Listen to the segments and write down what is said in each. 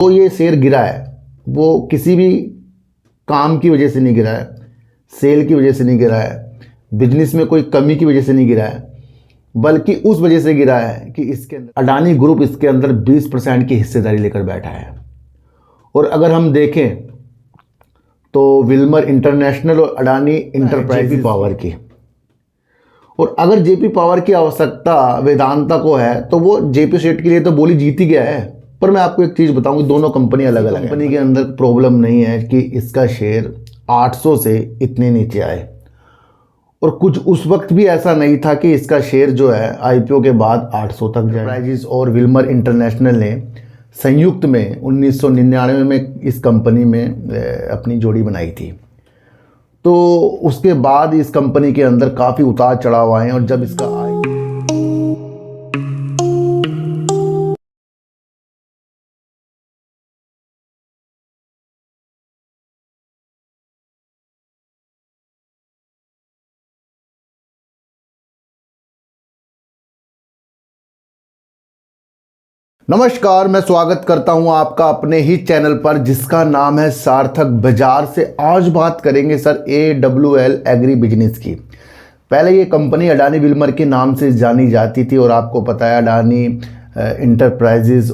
तो ये शेयर गिरा है वो किसी भी काम की वजह से नहीं गिरा है, सेल की वजह से नहीं गिरा है, बिजनेस में कोई कमी की वजह से नहीं गिरा है, बल्कि उस वजह से गिरा है कि इसके अंदर अडानी ग्रुप इसके अंदर 20% की हिस्सेदारी लेकर बैठा है। और अगर हम देखें तो विल्मर इंटरनेशनल और अडानी इंटरप्राइजेज पावर की, और अगर जेपी पावर की आवश्यकता वेदांता को है तो वो जेपी सेट के लिए तो बोली जीत ही गया है। पर मैं आपको एक चीज़ बताऊंगी, दोनों कंपनी अलग अलग है। कंपनी के अंदर प्रॉब्लम नहीं है कि इसका शेयर 800 से इतने नीचे आए, और कुछ उस वक्त भी ऐसा नहीं था कि इसका शेयर जो है आईपीओ के बाद 800 तक जाए। इंटरप्राइजेज और विल्मर इंटरनेशनल ने संयुक्त में 1999 में इस कंपनी में अपनी जोड़ी बनाई थी। तो उसके बाद इस कंपनी के अंदर काफ़ी उतार चढ़ाव आए, और जब इसका नमस्कार, मैं स्वागत करता हूं आपका अपने ही चैनल पर जिसका नाम है सार्थक बाजार से। आज बात करेंगे सर AWL एग्री बिजनेस की। पहले ये कंपनी अडानी विल्मर के नाम से जानी जाती थी, और आपको पता है अडानी इंटरप्राइजेज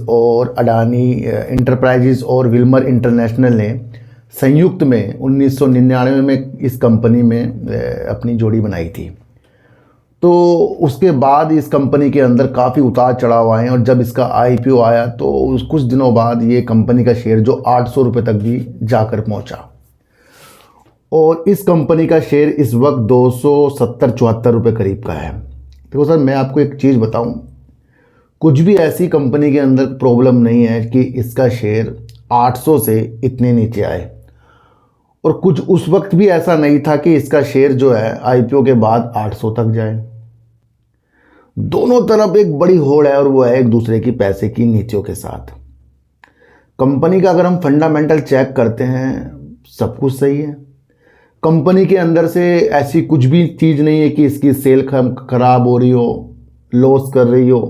और विल्मर इंटरनेशनल ने संयुक्त में 1999 में इस कंपनी में अपनी जोड़ी बनाई थी। तो उसके बाद इस कंपनी के अंदर काफ़ी उतार चढ़ाव आए, और जब इसका आईपीओ आया तो कुछ दिनों बाद ये कंपनी का शेयर जो 800 रुपये तक भी जाकर पहुंचा, और इस कंपनी का शेयर इस वक्त 270-74 रुपये करीब का है। देखो सर, मैं आपको एक चीज़ बताऊं, कुछ भी ऐसी कंपनी के अंदर प्रॉब्लम नहीं है कि इसका शेयर 800 से इतने नीचे आए, और कुछ उस वक्त भी ऐसा नहीं था कि इसका शेयर जो है आईपीओ के बाद 800 तक जाए। दोनों तरफ एक बड़ी होड़ है, और वो है एक दूसरे की पैसे की नीतियों के साथ। कंपनी का अगर हम फंडामेंटल चेक करते हैं, सब कुछ सही है। कंपनी के अंदर से ऐसी कुछ भी चीज़ नहीं है कि इसकी सेल खराब हो रही हो, लॉस कर रही हो,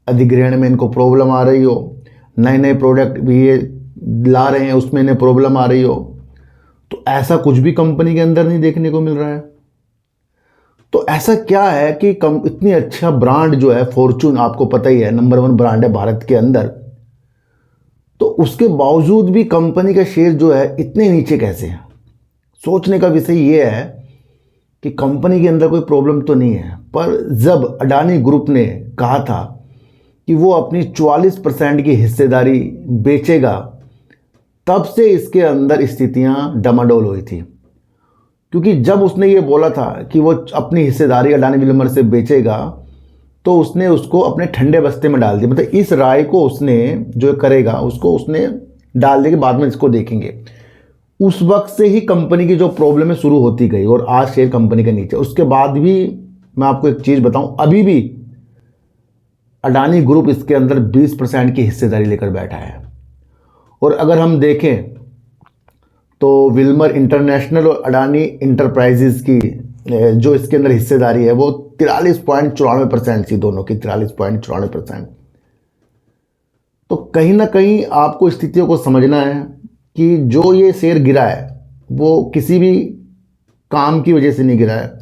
अधिग्रहण में इनको प्रॉब्लम आ रही हो, नए नए प्रोडक्ट भी ये ला रहे हैं उसमें इन्हें प्रॉब्लम आ रही हो। तो ऐसा कुछ भी कंपनी के अंदर नहीं देखने को मिल रहा है। तो ऐसा क्या है कि इतनी अच्छा ब्रांड जो है फॉर्चून, आपको पता ही है नंबर 1 ब्रांड है भारत के अंदर, तो उसके बावजूद भी कंपनी का शेयर जो है इतने नीचे कैसे है। सोचने का विषय ये है कि कंपनी के अंदर कोई प्रॉब्लम तो नहीं है, पर जब अडानी ग्रुप ने कहा था कि वो अपनी 44% की हिस्सेदारी बेचेगा, तब से इसके अंदर स्थितियां डमाडोल हुई थी। क्योंकि जब उसने ये बोला था कि वो अपनी हिस्सेदारी अडानी विल्मर से बेचेगा, तो उसने उसको अपने ठंडे बस्ते में डाल दिया। मतलब इस राय को उसने जो करेगा उसको उसने डाल दिया कि बाद में इसको देखेंगे। उस वक्त से ही कंपनी की जो प्रॉब्लम है शुरू होती गई, और आज शेयर कंपनी के नीचे। उसके बाद भी मैं आपको एक चीज़ बताऊं, अभी भी अडानी ग्रुप इसके अंदर 20% की हिस्सेदारी लेकर बैठा है। और अगर हम देखें तो विल्मर इंटरनेशनल और अडानी इंटरप्राइजेज की जो इसके अंदर हिस्सेदारी है वो 43.94% थी, दोनों की 43.94%। तो कहीं ना कहीं आपको स्थितियों को समझना है कि जो ये शेयर गिरा है वो किसी भी काम की वजह से नहीं गिरा है,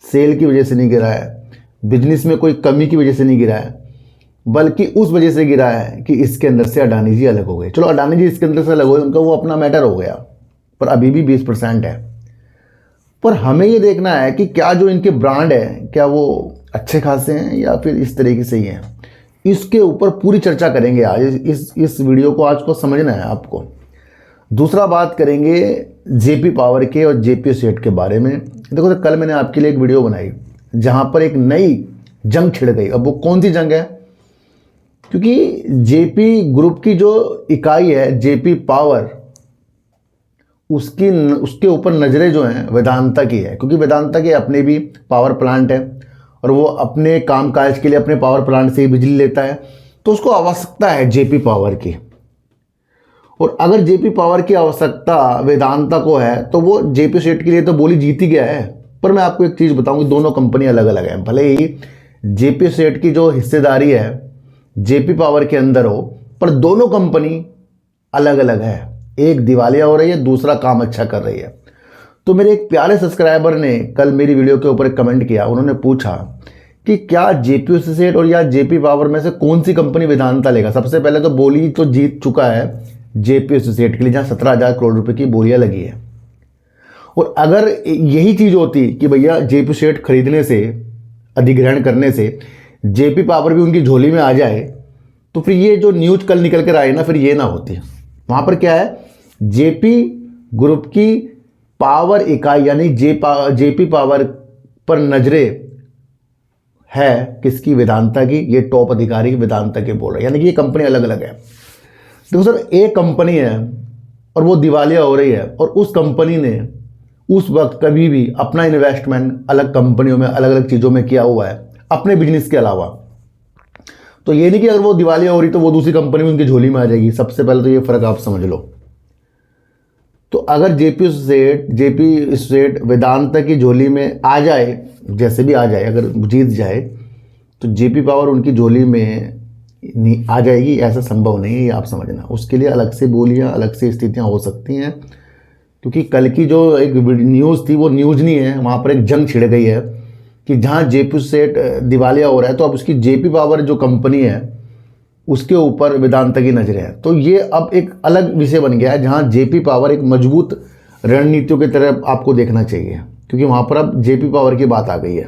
सेल की वजह से नहीं गिरा है, बिजनेस में कोई कमी की वजह से नहीं गिरा है, बल्कि उस वजह से गिरा है कि इसके अंदर से अडानी जी अलग हो गए। चलो अडानी जी इसके अंदर से अलग हो गए, उनका वो अपना मैटर हो गया, पर अभी भी 20% है। पर हमें ये देखना है कि क्या जो इनके ब्रांड है क्या वो अच्छे खासे हैं या फिर इस तरीके से ही हैं। इसके ऊपर पूरी चर्चा करेंगे आज। इस वीडियो को आज को समझना है आपको। दूसरा बात करेंगे जेपी पावर के और जेपी सेट के बारे में। देखो तो कल मैंने आपके लिए एक वीडियो बनाई जहाँ पर एक नई जंग छिड़ गई। अब वो कौन सी जंग है? क्योंकि जेपी ग्रुप की जो इकाई है जेपी पावर, उसके ऊपर नज़रें जो हैं वेदांता की है, क्योंकि वेदांता के अपने भी पावर प्लांट है और वो अपने कामकाज के लिए अपने पावर प्लांट से ही बिजली लेता है, तो उसको आवश्यकता है जेपी पावर की। और अगर जेपी पावर की आवश्यकता वेदांता को है तो वो जेपी सेट के लिए तो बोली जीत ही गया है। पर मैं आपको एक चीज़ बताऊंगी, दोनों कंपनी अलग अलग हैं। भले ही जेपी सेट की जो हिस्सेदारी है जेपी पावर के अंदर हो, पर दोनों कंपनी अलग अलग है। एक दिवालिया हो रही है, दूसरा काम अच्छा कर रही है। तो मेरे एक प्यारे सब्सक्राइबर ने कल मेरी वीडियो के ऊपर एक कमेंट किया। उन्होंने पूछा कि क्या जेपी एसोसिएट और या जेपी पावर में से कौन सी कंपनी वेदांता लेगा। सबसे पहले तो बोली तो जीत चुका है जेपी एसोसिएट के लिए, जहाँ 17,000 करोड़ रुपए की बोलियां लगी है। और अगर यही चीज़ होती कि भैया जेपी एसोसिएट खरीदने से, अधिग्रहण करने से जेपी पावर भी उनकी झोली में आ जाए, तो फिर ये जो न्यूज कल निकल कर आए ना, फिर ये ना होती। वहाँ पर क्या है, जेपी ग्रुप की पावर इकाई यानी जेपी पावर पर नजरें है किसकी, वेदांता की। ये टॉप अधिकारी वेदांता के बोल रहे हैं, यानी कि ये कंपनी अलग अलग है। देखो सर, एक कंपनी है और वो दिवालिया हो रही है, और उस कंपनी ने उस वक्त कभी भी अपना इन्वेस्टमेंट अलग कंपनियों में, अलग अलग चीज़ों में किया हुआ है अपने बिजनेस के अलावा। तो ये नहीं कि अगर वो दिवालिया हो रही तो वो दूसरी कंपनी में उनकी झोली में आ जाएगी। सबसे पहले तो ये फ़र्क आप समझ लो। तो अगर जेपी एसोसिएट वेदांता की झोली में आ जाए, जैसे भी आ जाए, अगर जीत जाए तो जेपी पावर उनकी झोली में नहीं आ जाएगी, ऐसा संभव नहीं है, ये आप समझना। उसके लिए अलग से बोलियां, अलग से स्थितियां हो सकती हैं, क्योंकि कल की जो एक न्यूज़ थी वो न्यूज़ नहीं है। वहाँ पर एक जंग छिड़ गई है कि जहाँ जेपी एसोसिएट दिवालिया हो रहा है तो अब उसकी जेपी पावर जो कंपनी है उसके ऊपर वेदांता की नजरें हैं। तो ये अब एक अलग विषय बन गया है, जहाँ जेपी पावर एक मजबूत रणनीतियों की तरह आपको देखना चाहिए, क्योंकि वहाँ पर अब जेपी पावर की बात आ गई है।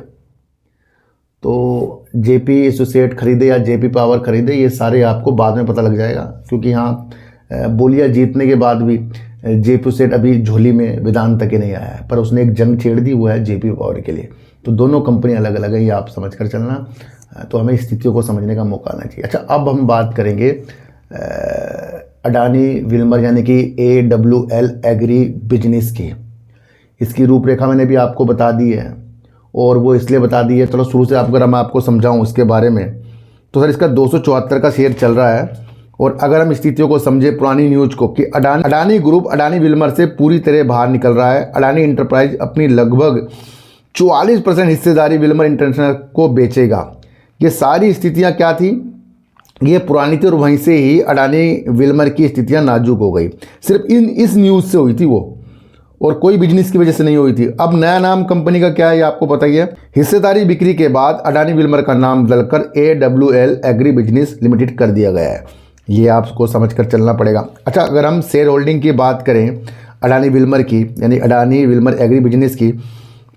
तो जेपी एसोसिएट खरीदे या जेपी पावर खरीदे, ये सारे आपको बाद में पता लग जाएगा, क्योंकि यहाँ बोलियां जीतने के बाद भी जेपी एसोसिएट अभी झोली में वेदांता के नहीं आया है, पर उसने एक जंग छेड़ दी, वो है जेपी पावर के लिए। तो दोनों कंपनी अलग अलग है, ये आप समझ कर चलना। तो हमें स्थितियों को समझने का मौका आना चाहिए। अच्छा, अब हम बात करेंगे अडानी विल्मर यानी कि AWL एग्री बिजनेस की। इसकी रूपरेखा मैंने भी आपको बता दी है, और वो इसलिए बता दी है, चलो शुरू से अगर मैं आपको समझाऊं इसके बारे में, तो सर इसका 274 का शेयर चल रहा है। और अगर हम स्थितियों को समझे पुरानी न्यूज को, कि अडानी ग्रुप अडानी विल्मर से पूरी तरह बाहर निकल रहा है। अडानी इंटरप्राइज अपनी लगभग 44% हिस्सेदारी विल्मर इंटरनेशनल को बेचेगा। ये सारी स्थितियां क्या थी, ये पुरानी थी, और वहीं से ही अडानी विल्मर की स्थितियां नाजुक हो गई। सिर्फ इस न्यूज़ से हुई थी वो, और कोई बिजनेस की वजह से नहीं हुई थी। अब नया नाम कंपनी का क्या है, ये आपको पता ही है। हिस्सेदारी बिक्री के बाद अडानी विल्मर का नाम बदलकर AWL एग्री बिजनेस लिमिटेड कर दिया गया है। ये आपको समझ कर चलना पड़ेगा। अच्छा, अगर हम शेयर होल्डिंग की बात करें अडानी विल्मर की, यानी अडानी विल्मर एग्री बिजनेस की,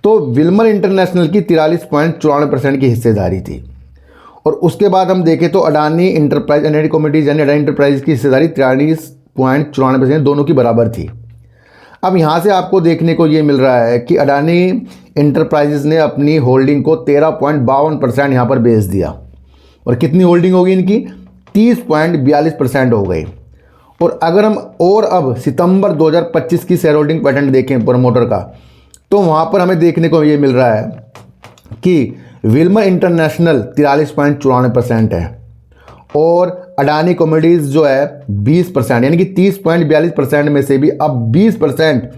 तो विल्मर इंटरनेशनल की 43.94% की हिस्सेदारी थी। और उसके बाद हम देखें तो अडानी इंटरप्राइज एंड कम्युनिटीज यानी अडानी इंटरप्राइज की हिस्सेदारी 43.94% दोनों की बराबर थी। अब यहाँ से आपको देखने को ये मिल रहा है कि अडानी इंटरप्राइजेज ने अपनी होल्डिंग को 13.52% यहाँ पर बेच दिया। और कितनी होल्डिंग होगी इनकी, 30.42% हो गई। और अगर हम अब सितंबर 2025 की शेयर होल्डिंग पैटर्न देखें प्रमोटर का, तो वहाँ पर हमें देखने को ये मिल रहा है कि विल्मर इंटरनेशनल 43.94% है, और अडानी कम्युनिटीज़ जो है 20%, यानी कि 30.42% में से भी अब 20%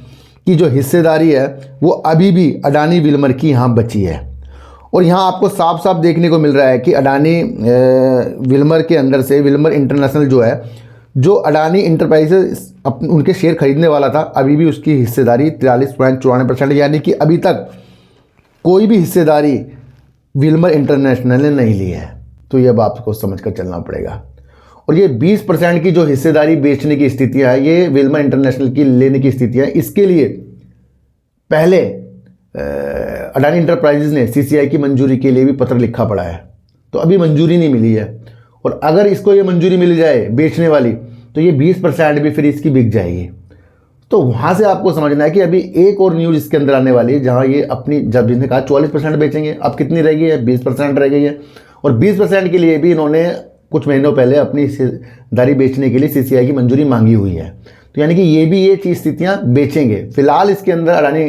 की जो हिस्सेदारी है वो अभी भी अडानी विल्मर की यहाँ बची है। और यहाँ आपको साफ साफ देखने को मिल रहा है कि अडानी विल्मर के अंदर से विल्मर इंटरनेशनल जो है, जो अडानी इंटरप्राइजेस उनके शेयर खरीदने वाला था, अभी भी उसकी हिस्सेदारी 43.94%, यानी कि अभी तक कोई भी हिस्सेदारी विल्मर इंटरनेशनल ने नहीं ली है। तो ये अब आपको समझ कर चलना पड़ेगा। और ये 20% की जो हिस्सेदारी बेचने की स्थितियाँ है, ये विल्मर इंटरनेशनल की लेने की स्थितियाँ, इसके लिए पहले अडानी इंटरप्राइजेज ने CCI की मंजूरी के लिए भी पत्र लिखा पड़ा है, तो अभी मंजूरी नहीं मिली है। और अगर इसको ये मंजूरी मिल जाए बेचने वाली, तो ये 20% भी फिर इसकी बिक जाएगी। तो वहाँ से आपको समझना है कि अभी एक और न्यूज़ इसके अंदर आने वाली है, जहाँ ये अपनी, जब जिसने कहा 44% बेचेंगे, अब कितनी रह गई है, 20% रह गई है। और 20% के लिए भी इन्होंने कुछ महीनों पहले अपनी हिस्सेदारी बेचने के लिए CCI की मंजूरी मांगी हुई है। तो यानी कि ये भी ये चीज़ स्थितियाँ बेचेंगे। फिलहाल इसके अंदर अडानी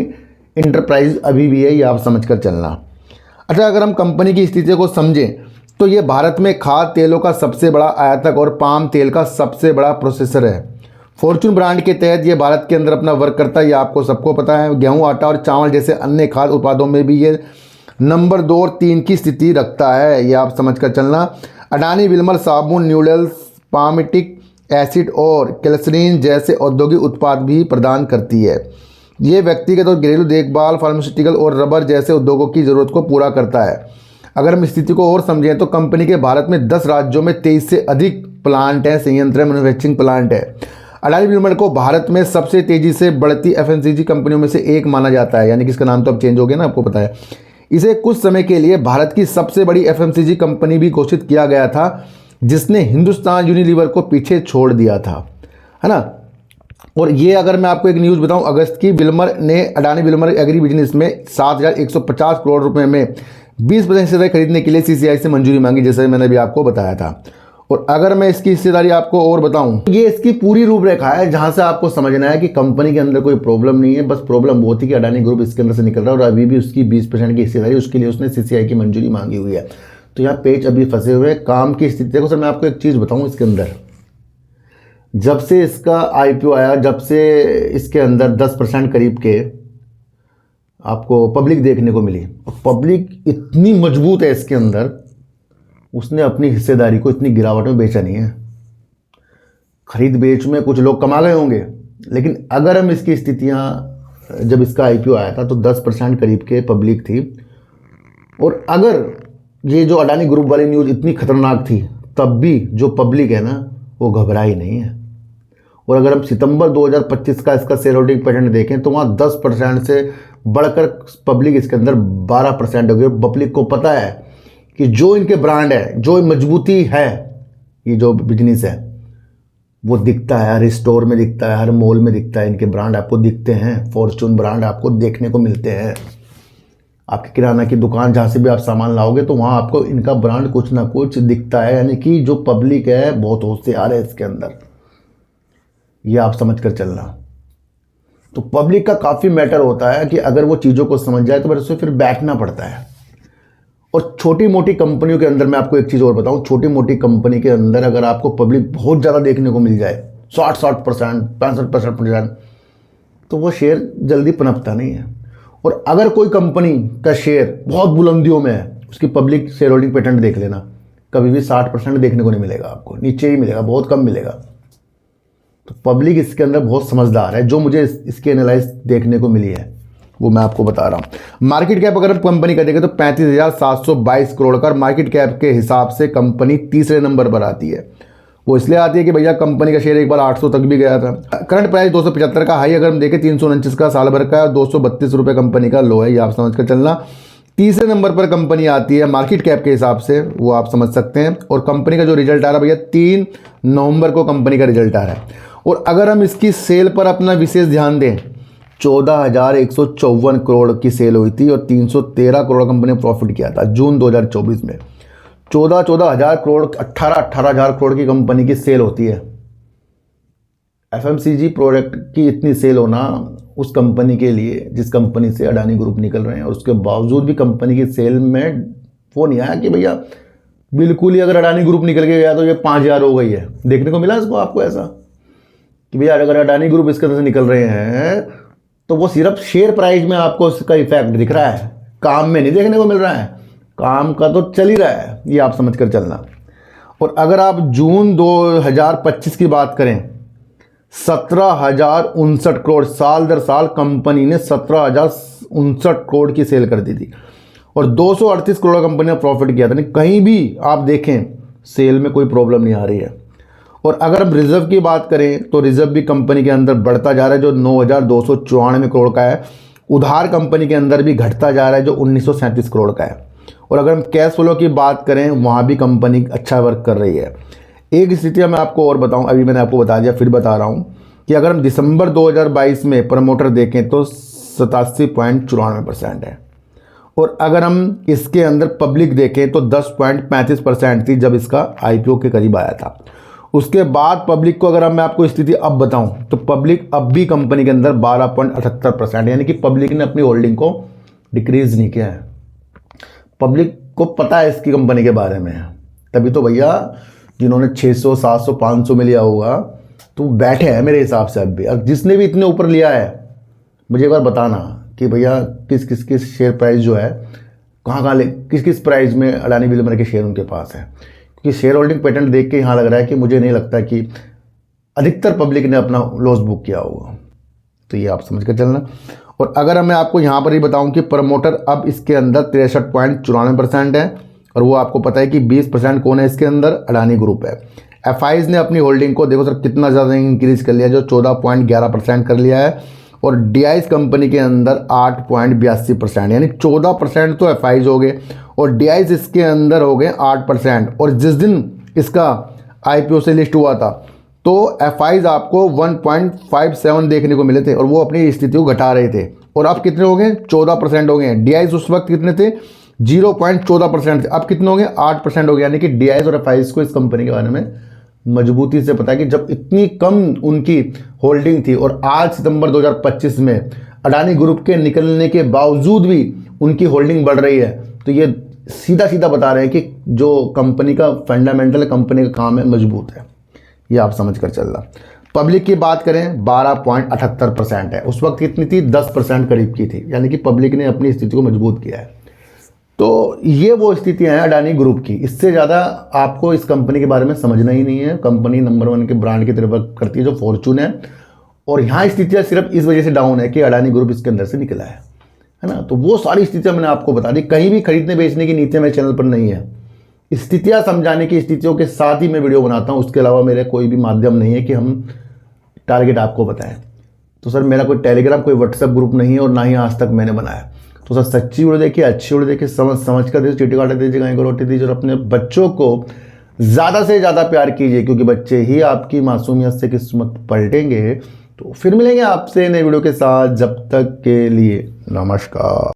इंटरप्राइज अभी भी है, ये आप समझ कर चलना। अच्छा, अगर हम कंपनी की स्थितियों को समझें तो ये भारत में खाद्य तेलों का सबसे बड़ा आयातक और पाम तेल का सबसे बड़ा प्रोसेसर है। फॉर्चून ब्रांड के तहत ये भारत के अंदर अपना वर्क करता है, ये आपको सबको पता है। गेहूं, आटा और चावल जैसे अन्य खाद्य उत्पादों में भी ये नंबर 2 और 3 की स्थिति रखता है, ये आप समझ कर चलना। अडानी विल्मर साबुन, न्यूडल्स, पामटिक एसिड और कैल्सरीन जैसे औद्योगिक उत्पाद भी प्रदान करती है। ये व्यक्तिगत और घरेलू देखभाल, फार्मास्यूटिकल और रबर जैसे उद्योगों की ज़रूरत को पूरा करता है। अगर हम स्थिति को और समझें तो कंपनी के भारत में 10 राज्यों में 23 से अधिक प्लांट हैं, संयंत्र, मैन्युफैक्चरिंग प्लांट है। अडानी लिमिटेड को भारत में सबसे तेज़ी से बढ़ती एफएमसीजी कंपनियों में से एक माना जाता है, यानी कि इसका नाम तो अब चेंज हो गया ना, आपको पता है। इसे कुछ समय के लिए भारत की सबसे बड़ी एफएमसीजी कंपनी भी घोषित किया गया था, जिसने हिंदुस्तान यूनिलीवर को पीछे छोड़ दिया था, है ना। और ये अगर मैं आपको एक न्यूज़ बताऊं, अगस्त की, विल्मर ने अडानी विल्मर एग्री बिजनेस में 7,150 करोड़ रुपए में 20% हिस्सेदारी खरीदने के लिए सीसीआई से मंजूरी मांगी, जैसे मैंने भी आपको बताया था। और अगर मैं इसकी हिस्सेदारी आपको और बताऊं, ये इसकी पूरी रूपरेखा है, जहां से आपको समझना है कि कंपनी के अंदर कोई प्रॉब्लम नहीं है। बस प्रॉब्लम वो थी कि अडानी ग्रुप इसके अंदर से निकल रहा है और अभी भी उसकी 20% की हिस्सेदारी, उसके लिए उसने सीसीआई की मंजूरी मांगी हुई है। तो यहाँ पेच अभी फंसे हुए हैं। काम की स्थिति देखो सर, मैं आपको एक चीज़ बताऊँ, इसके अंदर जब से इसका आईपीओ आया, जब से इसके अंदर 10% करीब के आपको पब्लिक देखने को मिली, और पब्लिक इतनी मजबूत है इसके अंदर, उसने अपनी हिस्सेदारी को इतनी गिरावट में बेचा नहीं है। खरीद बेच में कुछ लोग कमा गए होंगे, लेकिन अगर हम इसकी स्थितियां, जब इसका आईपीओ आया था तो 10% करीब के पब्लिक थी। और अगर ये जो अडानी ग्रुप वाली न्यूज़ इतनी खतरनाक थी, तब भी जो पब्लिक है ना, वो घबराई नहीं है। और अगर हम सितंबर 2025 का इसका शेयर होल्डिंग पैटर्न देखें तो वहाँ 10% से बढ़कर पब्लिक इसके अंदर 12% हो गई। पब्लिक को पता है कि जो इनके ब्रांड है, जो मजबूती है, ये जो बिजनेस है वो दिखता है, हर स्टोर में दिखता है, हर मॉल में दिखता है। इनके ब्रांड आपको दिखते हैं, फॉर्चून ब्रांड आपको देखने को मिलते हैं। आपकी किराना की दुकान जहाँ से भी आप सामान लाओगे तो वहाँ आपको इनका ब्रांड कुछ ना कुछ दिखता है। यानी कि जो पब्लिक है बहुत होशियार है इसके अंदर, ये आप समझ कर चलना। तो पब्लिक का काफ़ी मैटर होता है कि अगर वो चीज़ों को समझ जाए तो उससे फिर बैठना पड़ता है। और छोटी मोटी कंपनियों के अंदर मैं आपको एक चीज़ और बताऊं, छोटी मोटी कंपनी के अंदर अगर आपको पब्लिक बहुत ज़्यादा देखने को मिल जाए, 60% 65%, तो वो शेयर जल्दी पनपता नहीं है। और अगर कोई कंपनी का शेयर बहुत बुलंदियों में है, उसकी पब्लिक शेयर होल्डिंग पैटर्न देख लेना, कभी भी 60% देखने को नहीं मिलेगा आपको, नीचे ही मिलेगा, बहुत कम मिलेगा। तो पब्लिक इसके अंदर बहुत समझदार है। जो मुझे इसकी एनालाइज देखने को मिली है वो मैं आपको बता रहा हूँ। मार्केट कैप अगर कंपनी का देखें तो 35,722 करोड़ का मार्केट कैप के हिसाब से कंपनी तीसरे नंबर पर आती है। वो इसलिए आती है कि भैया कंपनी का शेयर एक बार 800 तक भी गया था। करंट प्राइस 275 का हाई अगर हम देखें 329 का साल भर का, और 232 रुपये कंपनी का लो है, ये आप समझ कर चलना। तीसरे नंबर पर कंपनी आती है मार्केट कैप के हिसाब से, वो आप समझ सकते हैं। और कंपनी का जो रिजल्ट आ रहा है भैया, 3 नवंबर को कंपनी का रिजल्ट आ रहा है। और अगर हम इसकी सेल पर अपना विशेष ध्यान दें, 14,154 करोड़ की सेल हुई थी और 313 करोड़ कंपनी ने प्रॉफिट किया था जून 2024 में। 14,000 करोड़, 18,000 करोड़ की कंपनी की सेल होती है। एफएमसीजी प्रोडक्ट की इतनी सेल होना उस कंपनी के लिए, जिस कंपनी से अडानी ग्रुप निकल रहे हैं, और उसके बावजूद भी कंपनी की सेल में वो नहीं आया कि भैया बिल्कुल ही अगर अडानी ग्रुप निकल के गया तो ये 5,000 हो गई है। देखने को मिला इसको आपको ऐसा कि भैया अगर अडानी ग्रुप इसके अंदर से निकल रहे हैं तो वो सिर्फ शेयर प्राइस में आपको इसका इफेक्ट दिख रहा है, काम में नहीं देखने को मिल रहा है। काम का तो चल ही रहा है, ये आप समझ कर चलना। और अगर आप जून 2025 की बात करें, 17,059 करोड़, साल दर साल कंपनी ने 17,059 करोड़ की सेल कर दी थी और 238 करोड़ कंपनी ने प्रॉफिट किया था। नहीं, कहीं भी आप देखें सेल में कोई प्रॉब्लम नहीं आ रही है। और अगर हम रिजर्व की बात करें तो रिजर्व भी कंपनी के अंदर बढ़ता जा रहा है, जो 9,294 करोड़ का है। उधार कंपनी के अंदर भी घटता जा रहा है, जो 1,937 करोड़ का है। और अगर हम कैश फ्लो की बात करें, वहाँ भी कंपनी अच्छा वर्क कर रही है। एक स्थिति मैं आपको और बताऊं, अभी मैंने आपको बता दिया, फिर बता रहा हूँ कि अगर हम दिसंबर 2022 में प्रमोटर देखें तो 87.94% है। और अगर हम इसके अंदर पब्लिक देखें तो 10.35% थी जब इसका आईपीओ के करीब आया था। उसके बाद पब्लिक को अगर मैं आपको स्थिति अब बताऊं तो पब्लिक अब भी कंपनी के अंदर 12.78%, यानी कि पब्लिक ने अपनी होल्डिंग को डिक्रीज नहीं किया है। पब्लिक को पता है इसकी कंपनी के बारे में, तभी तो भैया जिन्होंने 600, 700, 500 में लिया होगा तो बैठे हैं मेरे हिसाब से। अब भी जिसने भी इतने ऊपर लिया है, मुझे एक बार बताना कि भैया किस शेयर प्राइस जो है कहाँ किस प्राइस में अडानी विल्मर के शेयर उनके पास है। कि शेयर होल्डिंग पैटर्न देख के यहाँ लग रहा है कि मुझे नहीं लगता कि अधिकतर पब्लिक ने अपना लॉस बुक किया होगा। तो ये आप समझ कर चलना। और अगर मैं आपको यहाँ पर ही बताऊँ कि प्रमोटर अब इसके अंदर 63.94% है, और वो आपको पता है कि 20% कौन है इसके अंदर, अडानी ग्रुप है। एफआईज ने अपनी होल्डिंग को देखो सर कितना ज़्यादा इंक्रीज कर लिया, जो 14.11% कर लिया है, और डीआईज कंपनी के अंदर 8.82%, यानी 14% तो एफआईज हो गए और डीआईज इसके अंदर हो गए 8%। और जिस दिन इसका आईपीओ से लिस्ट हुआ था तो एफआईज आपको 1.57 देखने को मिले थे और वो अपनी स्थिति को घटा रहे थे, और अब कितने हो गए, 14% हो गए। डीआईज उस वक्त कितने थे, 0.14% थे, अब कितने हो गए, 8% हो गए। यानी कि डीआईज और एफआईज को इस कंपनी के बारे में मजबूती से पता है कि जब इतनी कम उनकी होल्डिंग थी और आज सितंबर 2025 में अडानी ग्रुप के निकलने के बावजूद भी उनकी होल्डिंग बढ़ रही है, तो ये सीधा सीधा बता रहे हैं कि जो कंपनी का फंडामेंटल, कंपनी का काम है, मजबूत है। ये आप समझ कर चलना। पब्लिक की बात करें 12.78% है, उस वक्त कितनी थी, 10% करीब की थी, यानी कि पब्लिक ने अपनी स्थिति को मजबूत किया है। तो ये वो स्थितियां हैं अडानी ग्रुप की। इससे ज़्यादा आपको इस कंपनी के बारे में समझना ही नहीं है। कंपनी नंबर 1 के ब्रांड की तरफ करती है जो फॉर्चून है, और यहाँ स्थितियाँ सिर्फ इस वजह से डाउन है कि अडानी ग्रुप इसके अंदर से निकला है ना। तो वो सारी स्थितियाँ मैंने आपको बता दी। कहीं भी खरीदने बेचने की नीतियाँ मेरे चैनल पर नहीं है। स्थितियाँ समझाने की, स्थितियों के साथ ही मैं वीडियो बनाता हूँ, उसके अलावा मेरे कोई भी माध्यम नहीं है कि हम टारगेट आपको बताएं। तो सर मेरा कोई टेलीग्राम, कोई व्हाट्सएप ग्रुप नहीं है, और ना ही आज तक मैंने बनाया। तो सर सच्ची वीडियो देखिए, अच्छी वीडियो देखिए, समझ कर दीजिए, चीटी काटे दीजिए, गाय को रोटी दीजिए, और अपने बच्चों को ज़्यादा से ज़्यादा प्यार कीजिए, क्योंकि बच्चे ही आपकी मासूमियत से किस्मत पलटेंगे। तो फिर मिलेंगे आपसे नए वीडियो के साथ, जब तक के लिए नमस्कार।